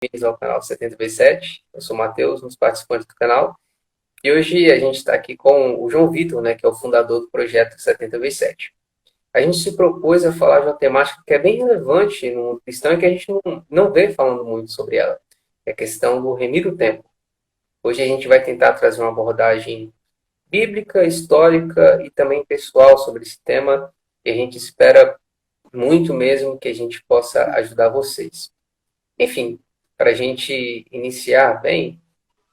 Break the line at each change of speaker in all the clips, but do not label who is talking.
Bem-vindos ao canal 70V7. Eu sou o Matheus, um dos participantes do canal. E hoje a gente está aqui com o João Vitor, né, que é o fundador do projeto 70V7. A gente se propôs a falar de uma temática que é bem relevante no mundo cristão e que a gente não vê falando muito sobre ela. É a questão do remir o tempo. Hoje a gente vai tentar trazer uma abordagem bíblica, histórica e também pessoal sobre esse tema. E a gente espera muito mesmo que a gente possa ajudar vocês. Enfim, para a gente iniciar bem,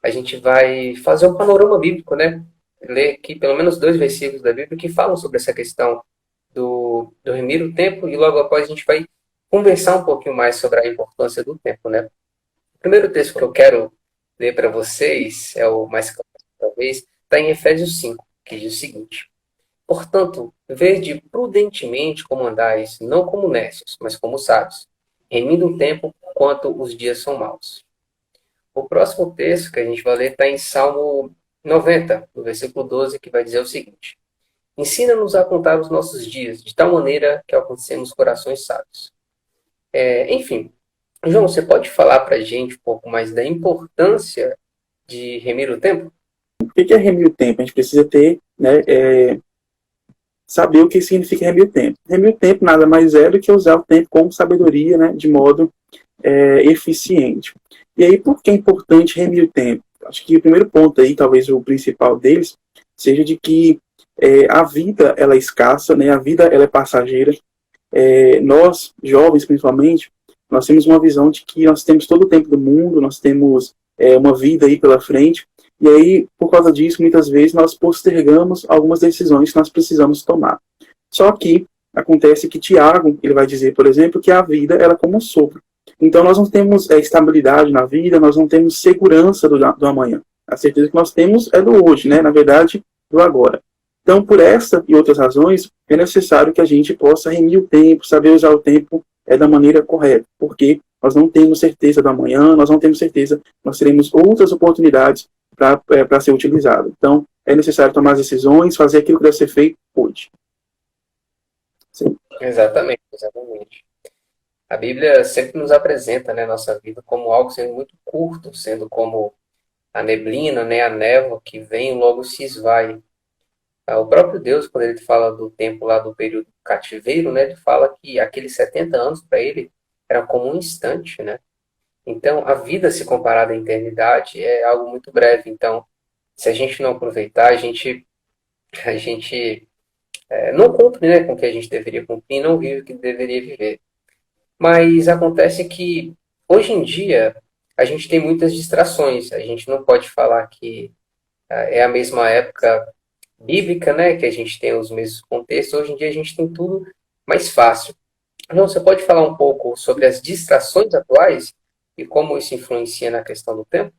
a gente vai fazer um panorama bíblico, né? Ler aqui pelo menos dois versículos da Bíblia que falam sobre essa questão do remir o tempo e logo após a gente vai conversar um pouquinho mais sobre a importância do tempo, né? O primeiro texto que eu quero ler para vocês é o mais claro, talvez, está em Efésios 5, que diz o seguinte: Portanto, vede prudentemente como andais, não como necios, mas como sábios, remindo o tempo quanto os dias são maus. O próximo texto que a gente vai ler está em Salmo 90, no versículo 12, que vai dizer o seguinte: Ensina-nos a contar os nossos dias, de tal maneira que alcancemos corações sábios. Enfim, João, você pode falar para a gente um pouco mais da importância de remir o tempo?
O que é remir o tempo? A gente precisa ter, né, saber o que significa remir o tempo. Remir o tempo nada mais é do que usar o tempo com sabedoria, né, de modo eficiente. E aí, por que é importante remir o tempo? Acho que o primeiro ponto aí, talvez o principal deles, seja de que a vida ela é escassa, né, a vida ela é passageira. Nós, jovens principalmente, nós temos uma visão de que nós temos todo o tempo do mundo, nós temos uma vida aí pela frente, e aí, por causa disso, muitas vezes nós postergamos algumas decisões que nós precisamos tomar. Só que acontece que Tiago, ele vai dizer, por exemplo, que a vida ela é como um sopro. Então nós não temos estabilidade na vida, nós não temos segurança do amanhã. A certeza que nós temos é do hoje, né? Na verdade, do agora. Então, por essa e outras razões, é necessário que a gente possa remir o tempo, saber usar o tempo da maneira correta, porque nós não temos certeza do amanhã, nós não temos certeza, nós teremos outras oportunidades para ser utilizado. Então, é necessário tomar as decisões, fazer aquilo que deve ser feito hoje. Sim.
Exatamente, exatamente. A Bíblia sempre nos apresenta, né, nossa vida como algo sendo muito curto, sendo como a neblina, né, a névoa que vem e logo se esvai. O próprio Deus, quando ele fala do tempo lá do período do cativeiro, né, ele fala que aqueles 70 anos para ele era como um instante, né? Então, a vida, se comparada à eternidade, é algo muito breve. Então, se a gente não aproveitar, a gente não cumpre, né, com o que a gente deveria cumprir, não vive o que deveria viver. Mas acontece que, hoje em dia, a gente tem muitas distrações. A gente não pode falar que é a mesma época bíblica, né, que a gente tem os mesmos contextos. Hoje em dia a gente tem tudo mais fácil. Então, você pode falar um pouco sobre as distrações atuais e como isso influencia na questão do tempo?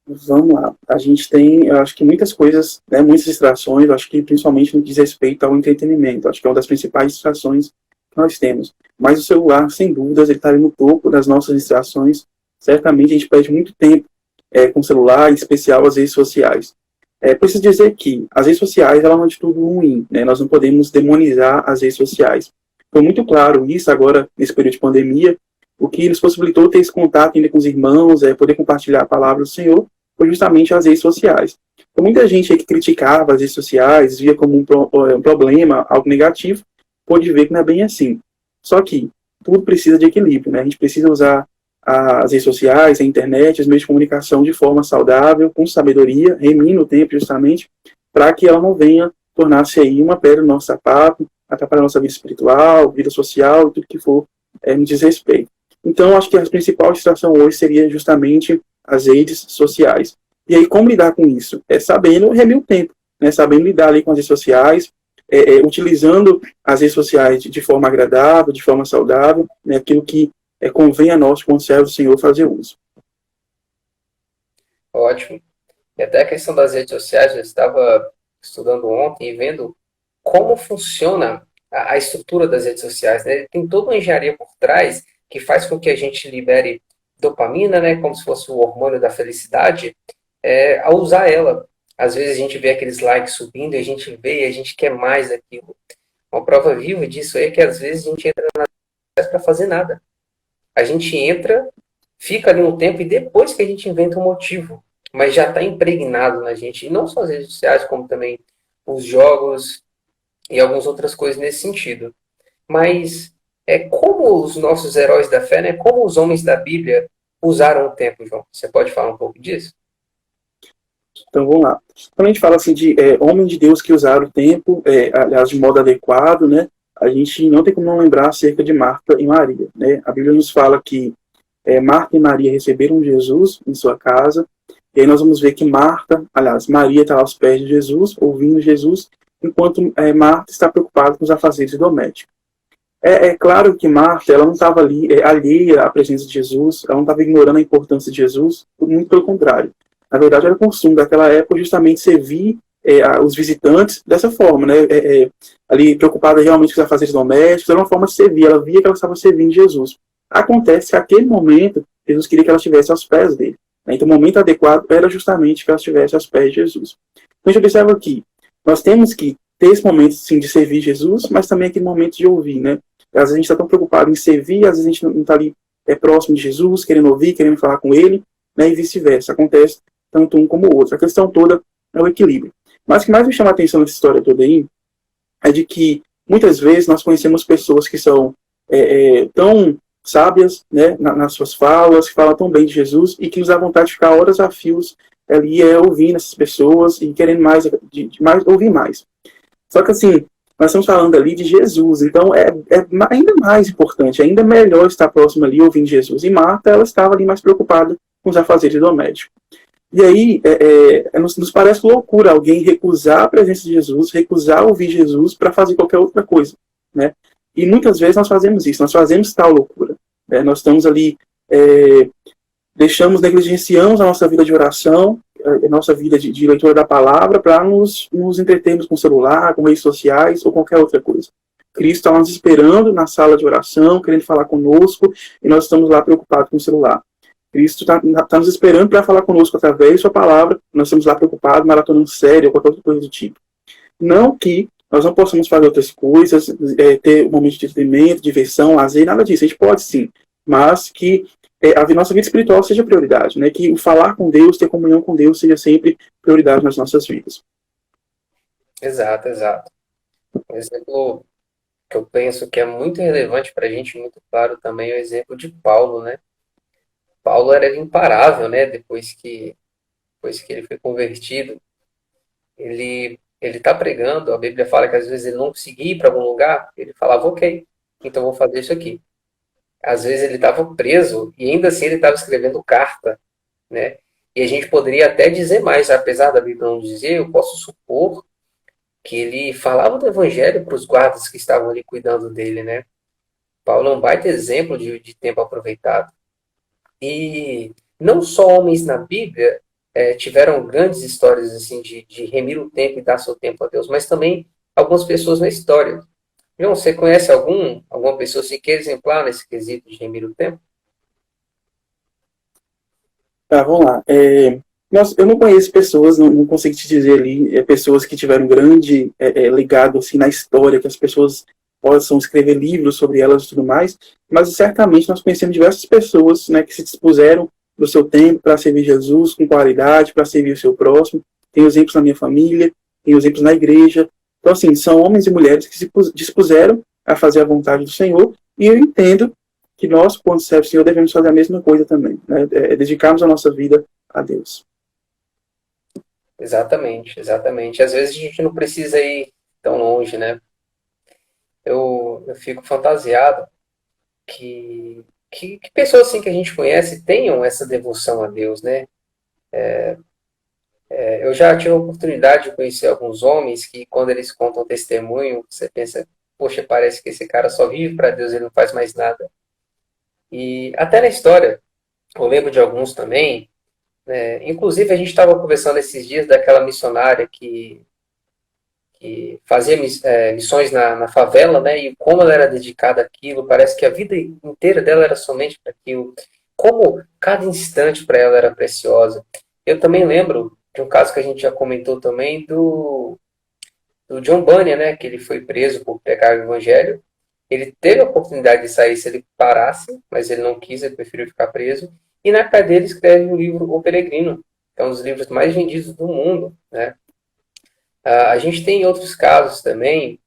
Vamos lá. A gente tem, eu acho que muitas coisas, né, muitas distrações, eu acho que principalmente no que diz respeito ao entretenimento. Acho que é uma das principais distrações que nós temos. Mas o celular, sem dúvidas, ele está ali no topo das nossas distrações. Certamente a gente perde muito tempo com o celular, em especial as redes sociais. Preciso dizer que as redes sociais ela é uma atitude ruim, né? Nós não podemos demonizar as redes sociais. Foi muito claro isso agora, nesse período de pandemia, o que nos possibilitou ter esse contato ainda com os irmãos, poder compartilhar a palavra do Senhor, foi justamente as redes sociais. Então, muita gente aí que criticava as redes sociais, via como um problema, algo negativo, pode ver que não é bem assim. Só que tudo precisa de equilíbrio, né? A gente precisa usar as redes sociais, a internet, os meios de comunicação de forma saudável, com sabedoria, remindo o tempo justamente, para que ela não venha tornar-se aí uma pedra no nosso sapato, atrapalhar a nossa vida espiritual, vida social, tudo que for me diz respeito. Então, acho que a principal distração hoje seria justamente as redes sociais. E aí, como lidar com isso? Sabendo remir o tempo, né? Sabendo lidar ali com as redes sociais, utilizando as redes sociais de forma agradável, de forma saudável, né? Aquilo que convém a nós, como servos do Senhor, fazer uso.
Ótimo. E até a questão das redes sociais, eu estava estudando ontem e vendo como funciona a estrutura das redes sociais, né? Tem toda uma engenharia por trás que faz com que a gente libere dopamina, né? Como se fosse o hormônio da felicidade, ao usar ela. Às vezes a gente vê aqueles likes subindo e a gente vê e a gente quer mais daquilo. Uma prova viva disso é que às vezes a gente entra para fazer nada. A gente entra fica ali um tempo e depois que a gente inventa um motivo, mas já está impregnado na gente. E não só as redes sociais, como também os jogos e algumas outras coisas nesse sentido. Mas como os nossos heróis da fé, né? Como os homens da Bíblia usaram o tempo, João? Você pode falar um pouco disso?
Então vamos lá. Quando a gente fala assim de homens de Deus que usaram o tempo, aliás, de modo adequado, né? A gente não tem como não lembrar acerca de Marta e Maria, né? A Bíblia nos fala que Marta e Maria receberam Jesus em sua casa, e aí nós vamos ver que Maria está aos pés de Jesus, ouvindo Jesus, enquanto Marta está preocupada com os afazeres domésticos. É claro que Marta, ela não estava ali alheia à presença de Jesus, ela não estava ignorando a importância de Jesus, muito pelo contrário. Na verdade, era costume daquela época justamente servir os visitantes dessa forma, né? Ali preocupada realmente com os afazeres domésticos, era uma forma de servir, ela via que ela estava servindo Jesus. Acontece que naquele momento, Jesus queria que ela estivesse aos pés dele, né? Então, o momento adequado era justamente que ela estivesse aos pés de Jesus. Então, a gente observa aqui, nós temos que ter esse momento, sim, de servir Jesus, mas também aquele momento de ouvir, né? Às vezes a gente está tão preocupado em servir, às vezes a gente não está ali próximo de Jesus, querendo ouvir, querendo falar com ele, né? E vice-versa. Acontece tanto um como o outro. A questão toda é o equilíbrio. Mas o que mais me chama a atenção nessa história toda aí é de que muitas vezes nós conhecemos pessoas que são tão sábias, né, nas suas falas, que falam tão bem de Jesus e que nos dá vontade de ficar horas a fios ali ouvindo essas pessoas e querendo mais ouvir mais. Só que assim, nós estamos falando ali de Jesus, então ainda mais importante, ainda melhor estar próximo ali ouvindo Jesus. E Marta, ela estava ali mais preocupada com os afazeres domésticos. E aí, nos parece loucura alguém recusar a presença de Jesus, recusar ouvir Jesus para fazer qualquer outra coisa, né? E muitas vezes nós fazemos isso, nós fazemos tal loucura. Né? Nós estamos ali, negligenciamos a nossa vida de oração, a nossa vida de leitura da palavra para nos entretermos com o celular, com redes sociais ou qualquer outra coisa. Cristo está nos esperando na sala de oração, querendo falar conosco, e nós estamos lá preocupados com o celular. Cristo está nos esperando para falar conosco através de sua palavra, nós estamos lá preocupados, maratonando série ou qualquer outra coisa do tipo. Não que nós não possamos fazer outras coisas, ter um momento de entretenimento, diversão, lazer, nada disso. A gente pode sim, mas que a nossa vida espiritual seja prioridade, né? Que o falar com Deus, ter comunhão com Deus seja sempre prioridade nas nossas vidas.
Exato, exato. Um exemplo que eu penso que é muito relevante para a gente, muito claro também, é o exemplo de Paulo, né? Paulo era imparável, né? Depois que ele foi convertido, ele está pregando, a Bíblia fala que às vezes ele não conseguia ir para algum lugar, ele falava, ok, então vou fazer isso aqui. Às vezes ele estava preso e ainda assim ele estava escrevendo carta, né? E a gente poderia até dizer mais, apesar da Bíblia não dizer, eu posso supor que ele falava do evangelho para os guardas que estavam ali cuidando dele, né? Paulo é um baita exemplo de tempo aproveitado. E não só homens na Bíblia tiveram grandes histórias assim de remir o tempo e dar seu tempo a Deus, mas também algumas pessoas na história. João, você conhece alguma pessoa assim, que é exemplar nesse quesito de remir o tempo?
Tá, vamos lá. Eu não conheço pessoas, não consigo te dizer ali, pessoas que tiveram um grande legado assim, na história, que as pessoas possam escrever livros sobre elas e tudo mais, mas certamente nós conhecemos diversas pessoas, né, que se dispuseram do seu tempo para servir Jesus com qualidade, para servir o seu próximo. Tem exemplos na minha família, tem exemplos na igreja. Então, assim, são homens e mulheres que se dispuseram a fazer a vontade do Senhor, e eu entendo que nós, quando servos do Senhor, devemos fazer a mesma coisa também, né? Dedicarmos a nossa vida a Deus.
Exatamente, exatamente. Às vezes a gente não precisa ir tão longe, né? Eu fico fantasiado que pessoas assim que a gente conhece tenham essa devoção a Deus, né? Eu já tive a oportunidade de conhecer alguns homens que, quando eles contam testemunho, você pensa, poxa, parece que esse cara só vive para Deus, ele não faz mais nada. E até na história, eu lembro de alguns também, inclusive a gente estava conversando esses dias daquela missionária que fazia missões na favela, né? E como ela era dedicada àquilo, parece que a vida inteira dela era somente para aquilo. Como cada instante para ela era preciosa. Eu também lembro de um caso que a gente já comentou também do John Bunyan, né? Que ele foi preso por pregar o evangelho. Ele teve a oportunidade de sair se ele parasse, mas ele não quis, ele preferiu ficar preso. e na cadeia ele escreve o livro O Peregrino, que é um dos livros mais vendidos do mundo, né? A gente tem outros casos também,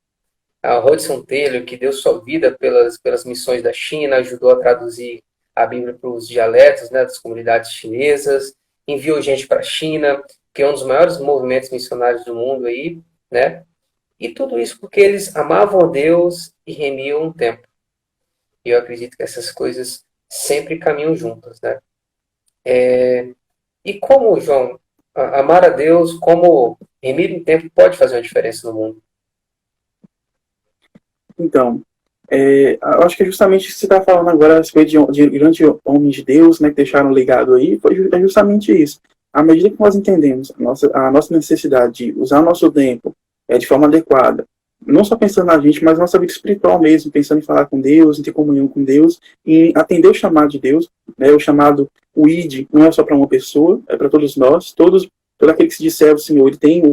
a Hudson Taylor, que deu sua vida pelas missões da China, ajudou a traduzir a Bíblia para os dialetos, né, das comunidades chinesas, enviou gente para a China, que é um dos maiores movimentos missionários do mundo aí, né? E tudo isso porque eles amavam a Deus e remiam um tempo. E eu acredito que essas coisas sempre caminham juntas, né? E como, João, amar a Deus, como remir um tempo pode fazer uma diferença no mundo?
Então, eu acho que é justamente o que você está falando agora a respeito de grandes homens de Deus, né, que deixaram um legado aí, é justamente isso. À medida que nós entendemos a nossa necessidade de usar o nosso tempo de forma adequada, não só pensando na gente, mas na nossa vida espiritual mesmo, pensando em falar com Deus, em ter comunhão com Deus, em atender o chamado de Deus, né, o chamado, o ID, não é só para uma pessoa, é para todos nós, todo aquele que se disser o Senhor, ele tem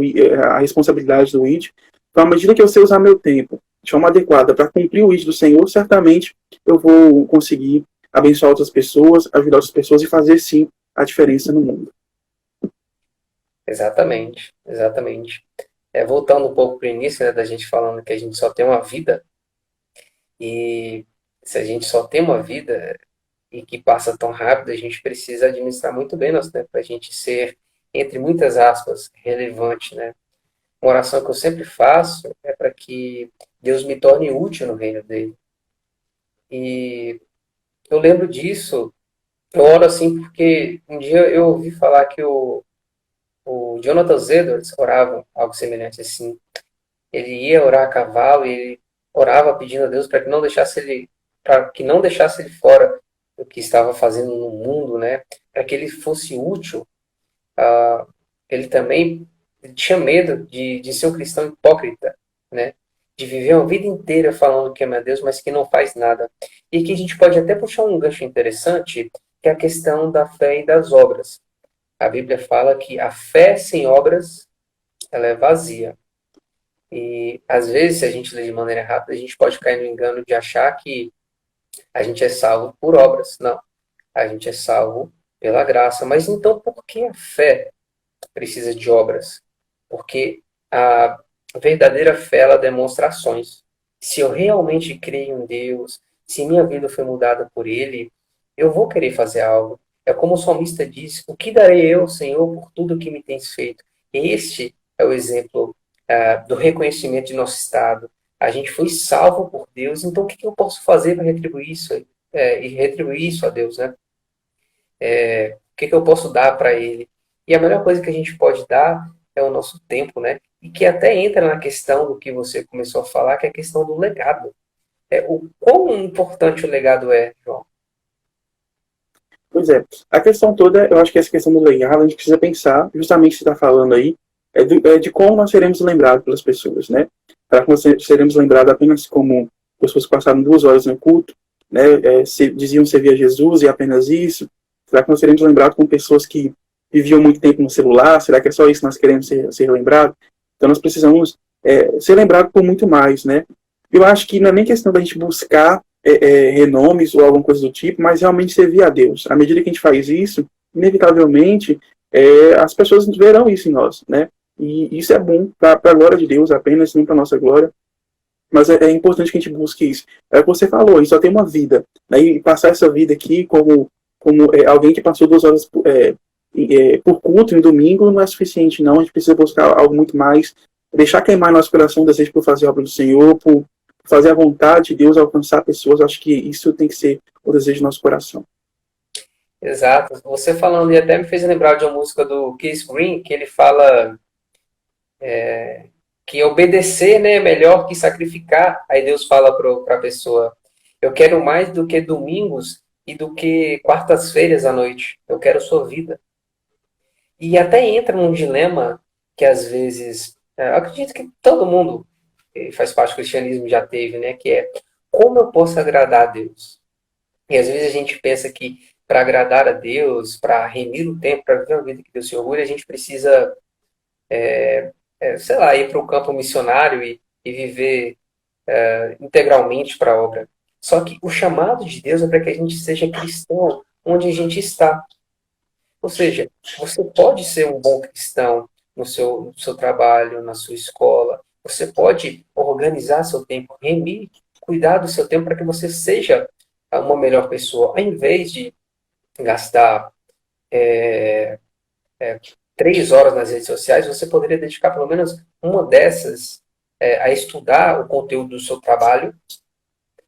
a responsabilidade do ID. Então, à medida que eu sei usar meu tempo de forma adequada para cumprir o ID do Senhor, certamente eu vou conseguir abençoar outras pessoas, ajudar outras pessoas e fazer sim a diferença no mundo.
Exatamente, exatamente. Voltando um pouco para o início, né, da gente falando que a gente só tem uma vida, e se a gente só tem uma vida e que passa tão rápido, a gente precisa administrar muito bem nosso tempo para a gente ser, entre muitas aspas, relevante, né? Uma oração que eu sempre faço é para que Deus me torne útil no reino dele. E eu lembro disso, eu oro assim porque um dia eu ouvi falar que o Jonathan Edwards orava algo semelhante assim. Ele ia orar a cavalo e ele orava pedindo a Deus para que não deixasse ele fora do que estava fazendo no mundo, né? Para que ele fosse útil. Ah, ele também tinha medo de ser um cristão hipócrita, né? De viver uma vida inteira falando que ama a Deus, mas que não faz nada. E que a gente pode até puxar um gancho interessante, que é a questão da fé e das obras. A Bíblia fala que a fé sem obras, ela é vazia. E às vezes, se a gente lê de maneira rápida, a gente pode cair no engano de achar que a gente é salvo por obras. Não, a gente é salvo pela graça. Mas então, por que a fé precisa de obras? Porque a verdadeira fé, ela demonstra ações. Se eu realmente creio em Deus, se minha vida foi mudada por Ele, eu vou querer fazer algo. É como o salmista diz: o que darei eu, Senhor, por tudo que me tens feito? Este é o exemplo do reconhecimento de nosso estado. A gente foi salvo por Deus, então o que eu posso fazer para retribuir isso? E retribuir isso a Deus, né? O que eu posso dar para Ele? E a melhor coisa que a gente pode dar é o nosso tempo, né? E que até entra na questão do que você começou a falar, que é a questão do legado. O quão importante o legado é, João?
Pois é, a questão toda, eu acho que essa questão do legado, a gente precisa pensar, justamente o que você está falando aí, de como nós seremos lembrados pelas pessoas, né? Será que nós seremos lembrados apenas como pessoas que passaram 2 horas no culto, né? Diziam servir a Jesus e apenas isso? Será que nós seremos lembrados como pessoas que viviam muito tempo no celular? Será que é só isso que nós queremos ser lembrados? Então nós precisamos ser lembrados por muito mais, né? Eu acho que não é nem questão da gente buscar renomes ou alguma coisa do tipo, mas realmente servir a Deus. À medida que a gente faz isso, inevitavelmente, as pessoas verão isso em nós, né? E isso é bom para a glória de Deus apenas, não para a nossa glória. Mas é importante que a gente busque isso. É o que você falou, a gente só tem uma vida. Né? E passar essa vida aqui como alguém que passou 2 horas por culto em domingo não é suficiente, não. A gente precisa buscar algo muito mais. Deixar queimar nosso coração o desejo por fazer a obra do Senhor, por fazer a vontade de Deus, alcançar pessoas. Acho que isso tem que ser o desejo do nosso coração.
Exato. Você falando e até me fez lembrar de uma música do Keith Green, que ele fala que obedecer, né, é melhor que sacrificar. Aí Deus fala para a pessoa: eu quero mais do que domingos e do que quartas-feiras à noite. Eu quero sua vida. E até entra num dilema que às vezes, eu acredito que todo mundo que faz parte do cristianismo já teve, né? Que é: como eu posso agradar a Deus? E às vezes a gente pensa que para agradar a Deus, para remir o tempo, para viver uma vida que Deus se orgulha, a gente precisa, sei lá, ir para o campo missionário e viver integralmente para a obra. Só que o chamado de Deus é para que a gente seja cristão onde a gente está. Ou seja, você pode ser um bom cristão no seu trabalho, na sua escola. Você pode organizar seu tempo, remir, cuidar do seu tempo para que você seja uma melhor pessoa, ao invés de gastar 3 horas nas redes sociais, você poderia dedicar pelo menos uma dessas a estudar o conteúdo do seu trabalho.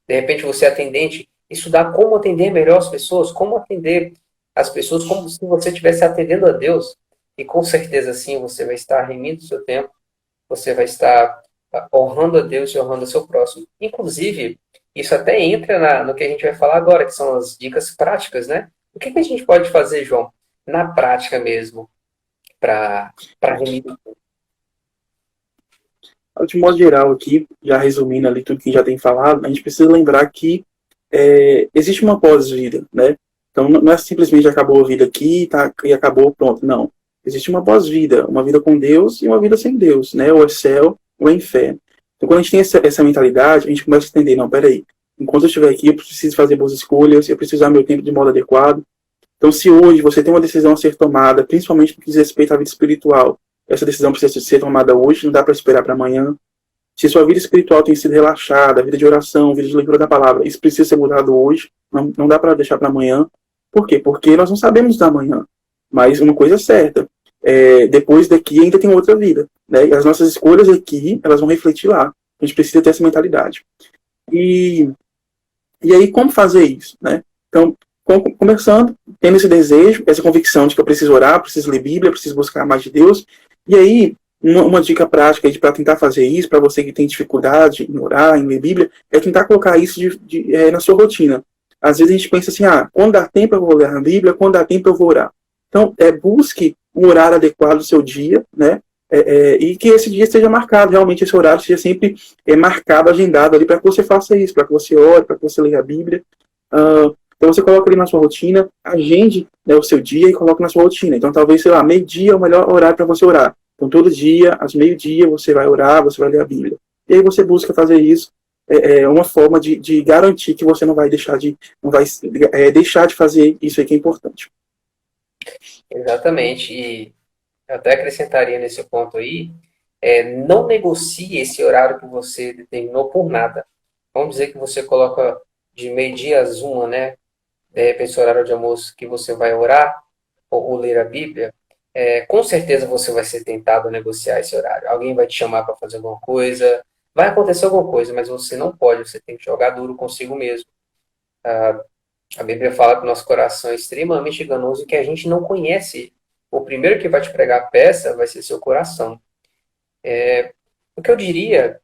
De repente, você é atendente, estudar como atender melhor as pessoas, como atender as pessoas, como se você estivesse atendendo a Deus. E com certeza, sim, você vai estar remindo o seu tempo, você vai estar honrando a Deus e honrando o seu próximo. Inclusive, isso até entra no que a gente vai falar agora, que são as dicas práticas, né? O que a gente pode fazer, João, na prática mesmo, para remir?
De modo geral aqui, já resumindo ali tudo que já tem falado, a gente precisa lembrar que existe uma pós-vida, né? Então não é simplesmente acabou a vida aqui tá, e acabou, pronto. Não. Existe uma pós-vida, uma vida com Deus e uma vida sem Deus, né? Ou é céu ou é inferno. Então quando a gente tem essa mentalidade, a gente começa a entender, não, peraí, enquanto eu estiver aqui, eu preciso fazer boas escolhas, eu preciso usar meu tempo de modo adequado. Então se hoje você tem uma decisão a ser tomada, principalmente no que diz respeito à vida espiritual, essa decisão precisa ser tomada hoje, não dá para esperar para amanhã. Se sua vida espiritual tem sido relaxada, vida de oração, vida de leitura da palavra, isso precisa ser mudado hoje, não dá para deixar para amanhã. Por quê? Porque nós não sabemos da manhã. Mas uma coisa é certa, depois daqui ainda tem outra vida. Né? E as nossas escolhas aqui, elas vão refletir lá. A gente precisa ter essa mentalidade. E, e aí, como fazer isso? Né? Então, começando, tendo esse desejo, essa convicção de que eu preciso orar, preciso ler Bíblia, preciso buscar mais de Deus. E aí, uma dica prática para tentar fazer isso, para você que tem dificuldade em orar, em ler Bíblia, é tentar colocar isso na sua rotina. Às vezes a gente pensa assim, quando dá tempo eu vou ler a Bíblia, quando dá tempo eu vou orar. Então, busque um horário adequado do seu dia, né? E que esse dia esteja marcado, realmente esse horário seja sempre marcado, agendado ali para que você faça isso, para que você ore, para que você leia a Bíblia. Então você coloca ali na sua rotina, agende, né, o seu dia e coloque na sua rotina. Então talvez, sei lá, meio-dia é o melhor horário para você orar. Então todo dia, às meio-dia, você vai orar, você vai ler a Bíblia. E aí você busca fazer isso, uma forma de garantir que você não vai deixar de fazer isso aí que é importante.
Exatamente. E eu até acrescentaria nesse ponto aí, não negocie esse horário que você determinou por nada. Vamos dizer que você coloca de meio-dia às 1, né? De repente, esse horário de almoço que você vai orar ou ler a Bíblia, com certeza você vai ser tentado a negociar esse horário. Alguém vai te chamar para fazer alguma coisa, vai acontecer alguma coisa, mas você não pode, você tem que jogar duro consigo mesmo. A Bíblia fala que o nosso coração é extremamente enganoso e que a gente não conhece. O primeiro que vai te pregar a peça vai ser seu coração. O que eu diria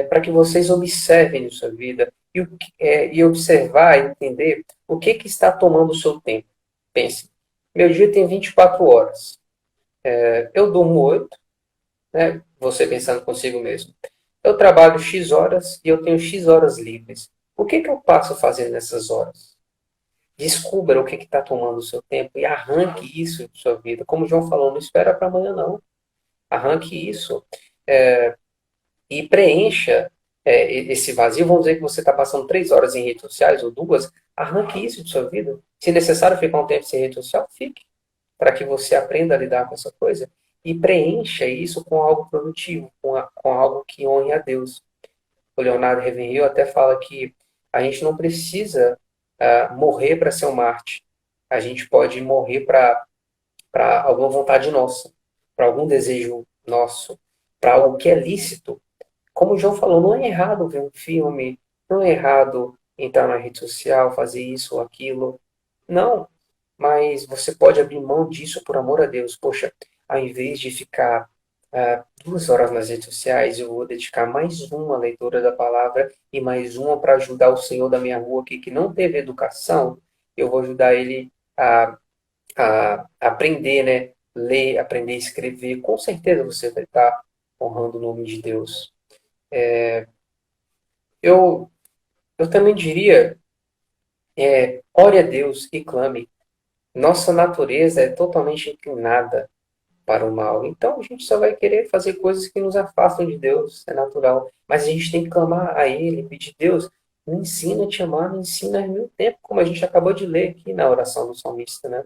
para que vocês observem na sua vida e observar e entender o que está tomando o seu tempo. Pense, meu dia tem 24 horas. Eu durmo 8, né? Você pensando consigo mesmo. Eu trabalho X horas e eu tenho X horas livres. O que eu passo fazendo nessas horas? Descubra o que está tomando o seu tempo e arranque isso de sua vida. Como o João falou, não espera para amanhã, não. Arranque isso e preencha esse vazio. Vamos dizer que você está passando 3 horas em redes sociais ou 2, arranque isso de sua vida. Se necessário ficar um tempo sem rede social, fique, para que você aprenda a lidar com essa coisa e preencha isso com algo produtivo, com algo que honre a Deus. O Leonardo Ravenhill até fala que a gente não precisa morrer para ser um Marte. A gente pode morrer para alguma vontade nossa, para algum desejo nosso, para algo que é lícito. Como o João falou, não é errado ver um filme, não é errado entrar na rede social, fazer isso ou aquilo. Não, mas você pode abrir mão disso por amor a Deus. Poxa, ao invés de ficar 2 horas nas redes sociais, eu vou dedicar mais uma leitura da palavra e mais uma para ajudar o senhor da minha rua aqui que não teve educação. Eu vou ajudar ele a aprender, né? Ler, aprender a escrever. Com certeza você vai estar honrando o nome de Deus. Eu, eu também diria, ore a Deus e clame. Nossa natureza é totalmente inclinada para o mal. Então a gente só vai querer fazer coisas que nos afastam de Deus, é natural. Mas a gente tem que clamar a Ele, pedir, Deus, Me ensina a te amar, me ensina a ir o tempo, como a gente acabou de ler aqui na oração do salmista, né?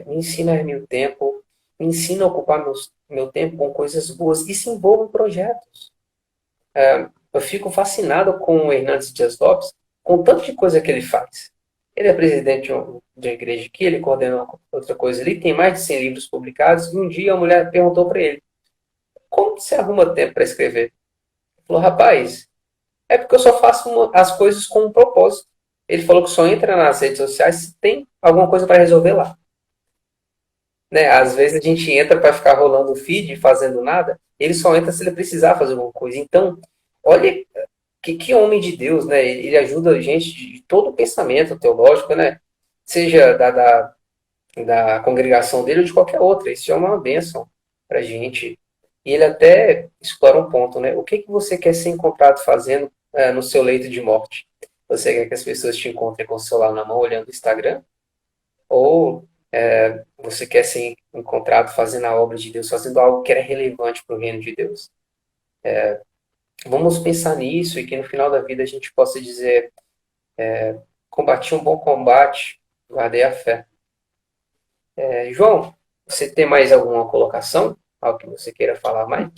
Me ensina a ir o tempo, me ensina a ocupar meu tempo com coisas boas e se envolva em projetos. Eu fico fascinado com o Hernandes Dias Lopes, com o tanto de coisa que ele faz. Ele é presidente de uma igreja aqui, ele coordena outra coisa ali, tem mais de 100 livros publicados, e um dia a mulher perguntou para ele, como você arruma tempo para escrever? Ele falou, rapaz, é porque eu só faço as coisas com um propósito. Ele falou que só entra nas redes sociais se tem alguma coisa para resolver lá. Né? Às vezes a gente entra para ficar rolando o feed, fazendo nada, ele só entra se ele precisar fazer alguma coisa. Então, olha que homem de Deus, né? Ele ajuda a gente de todo o pensamento teológico, né? Seja da congregação dele ou de qualquer outra. Isso é uma bênção para a gente. E ele até explora um ponto, né? O que você quer ser encontrado fazendo no seu leito de morte? Você quer que as pessoas te encontrem com o celular na mão olhando o Instagram? Ou você quer ser encontrado fazendo a obra de Deus, fazendo algo que era relevante para o reino de Deus? Vamos pensar nisso e que no final da vida a gente possa dizer: combati um bom combate, guardei a fé. João, você tem mais alguma colocação? Algo que você queira falar mais?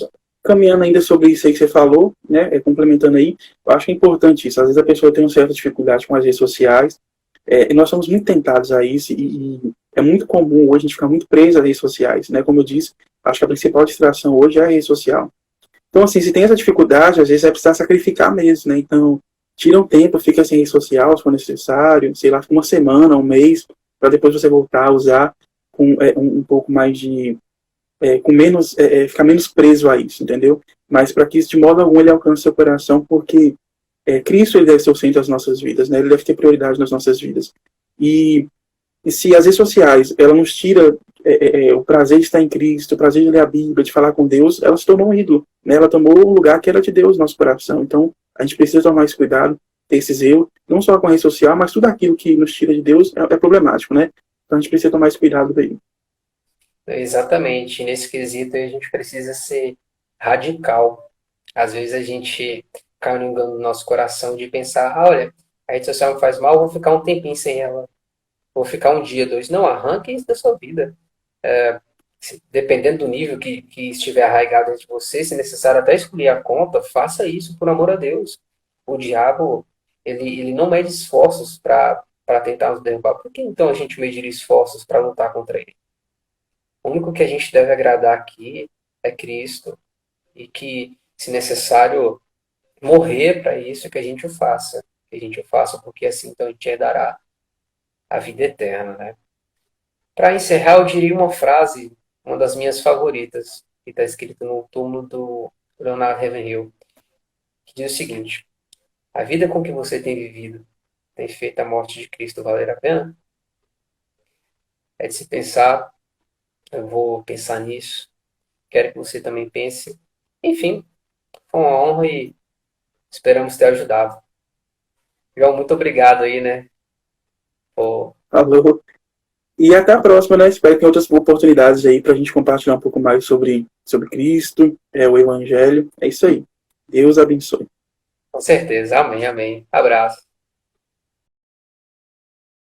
Caminhando ainda sobre isso aí que você falou, né, complementando aí, eu acho que é importante isso. Às vezes a pessoa tem uma certa dificuldade com as redes sociais, e nós somos muito tentados a isso, e é muito comum hoje a gente ficar muito preso às redes sociais, né? Como eu disse, acho que a principal distração hoje é a rede social. Então, assim, se tem essa dificuldade, às vezes é precisar sacrificar mesmo, né? Então, tira um tempo, fica sem rede social, se for necessário, sei lá, uma semana, um mês, para depois você voltar a usar com um pouco mais de com menos, ficar menos preso a isso, entendeu? Mas para que isso, de modo algum, ele alcance seu coração, porque Cristo ele deve ser o centro das nossas vidas, né? Ele deve ter prioridade nas nossas vidas. E se as redes sociais, ela nos tira o prazer de estar em Cristo, o prazer de ler a Bíblia, de falar com Deus, ela se tornou um ídolo, né? Ela tomou o lugar que era de Deus no nosso coração. Então, a gente precisa tomar esse cuidado, ter esse zelo, não só com a rede social, mas tudo aquilo que nos tira de Deus é problemático, né? Então, a gente precisa tomar esse cuidado daí.
Exatamente. Nesse quesito a gente precisa ser radical. Às vezes a gente cai no engano do nosso coração de pensar, olha, a rede social me faz mal, vou ficar um tempinho sem ela. Vou ficar um dia, dois. Não, arranque isso da sua vida. Dependendo do nível que estiver arraigado entre você, se necessário até excluir a conta, faça isso por amor a Deus. O diabo, ele não mede esforços para tentar nos derrubar. Por que então a gente medir esforços para lutar contra ele? O único que a gente deve agradar aqui é Cristo. E que, se necessário, morrer para isso, que a gente o faça. Que a gente o faça, porque assim então a gente herdará a vida eterna, né? Para encerrar, eu diria uma frase, uma das minhas favoritas, que está escrita no túmulo do Leonardo Ravenhill, que diz o seguinte: a vida com que você tem vivido tem feito a morte de Cristo valer a pena? É de se pensar, eu vou pensar nisso, quero que você também pense. Enfim, foi uma honra e esperamos ter ajudado. João, muito obrigado aí, né? Por...
Falou. E até a próxima, né? Espero que tenha outras oportunidades aí para a gente compartilhar um pouco mais sobre Cristo, o Evangelho. É isso aí. Deus abençoe.
Com certeza. Amém, amém. Abraço.